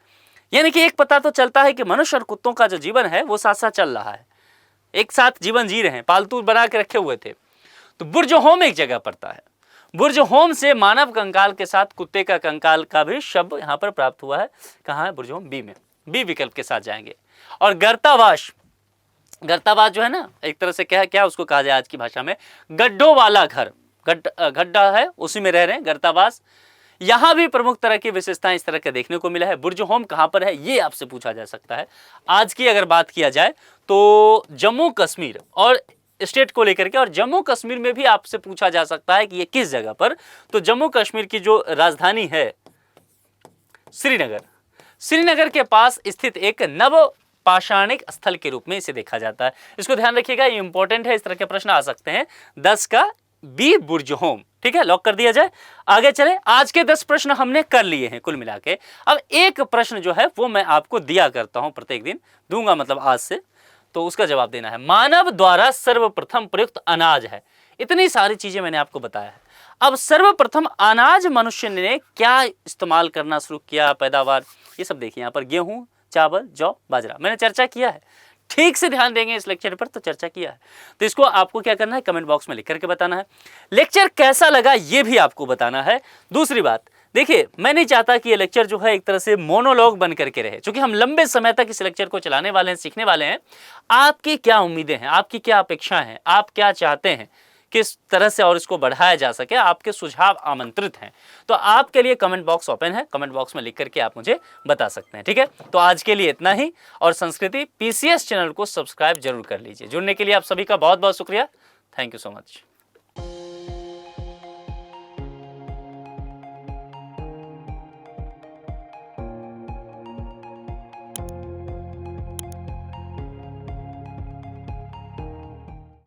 S1: यानी कि एक पता तो चलता है कि मनुष्य और कुत्तों का जो जीवन है वो साथ साथ चल रहा है, एक साथ जीवन जी रहे हैं, पालतू बना के रखे हुए थे। तो बुर्जहोम एक जगह पड़ता है, बुर्जहोम से मानव कंकाल के साथ कुत्ते का कंकाल का भी शब्द यहाँ पर प्राप्त हुआ है। कहाँ है? बुर्जहोम, बी में, बी विकल्प के साथ जाएंगे। और गर्तावास, गर्तावास जो है ना, एक तरह से क्या उसको कहा जाए आज की भाषा में, गड्ढों वाला घर, गड्ढा है उसी में रह रहे हैं, गर्तावास। यहां भी प्रमुख तरह की विशेषताएं इस तरह के देखने को मिला है। बुर्ज होम कहां पर है ये आपसे पूछा जा सकता है। आज की अगर बात किया जाए तो जम्मू कश्मीर और स्टेट को लेकर के, और जम्मू कश्मीर में भी आपसे पूछा जा सकता है कि ये किस जगह पर। तो जम्मू कश्मीर की जो राजधानी है श्रीनगर, श्रीनगर के पास स्थित एक नव पाषाणिक स्थल के रूप में इसे देखा जाता है। इसको ध्यान रखिएगा, ये इंपॉर्टेंट है, इस तरह के प्रश्न आ सकते हैं। 10 का बी बुर्ज होम। ठीक है, लॉक कर दिया जाए। आगे चले, आज के 10 प्रश्न हमने कर लिए हैं कुल मिला के। अब एक प्रश्न जो है वो मैं आपको दिया करता हूं, प्रत्येक दिन दूंगा, मतलब आज से, तो उसका जवाब देना है। मानव द्वारा सर्वप्रथम प्रयुक्त अनाज है। इतनी सारी चीजें मैंने आपको बताया है। अब सर्वप्रथम अनाज मनुष्य ने क्या इस्तेमाल करना शुरू किया, पैदावार, ये सब देखिए। यहाँ पर गेहूं, चावल, जौ, बाजरा मैंने चर्चा किया है। ठीक से ध्यान देंगे इस लेक्चर पर तो चर्चा किया है। तो इसको आपको क्या करना है, कमेंट बॉक्स में लिख करके बताना है। लेक्चर कैसा लगा ये भी आपको बताना है। दूसरी बात देखिए, मैं नहीं चाहता कि ये लेक्चर जो है एक तरह से मोनोलॉग बन करके रहे, क्योंकि हम लंबे समय तक इस लेक्चर को चलाने वाले हैं, सीखने वाले हैं। आपकी क्या उम्मीदें हैं, आपकी क्या अपेक्षाएं हैं, आप क्या चाहते हैं किस तरह से और इसको बढ़ाया जा सके, आपके सुझाव आमंत्रित हैं। तो आपके लिए कमेंट बॉक्स ओपन है, कमेंट बॉक्स में लिख करके आप मुझे बता सकते हैं। ठीक है, तो आज के लिए इतना ही, और संस्कृति पीसीएस चैनल को सब्सक्राइब जरूर कर लीजिए। जुड़ने के लिए आप सभी का बहुत बहुत शुक्रिया। Thank you so much.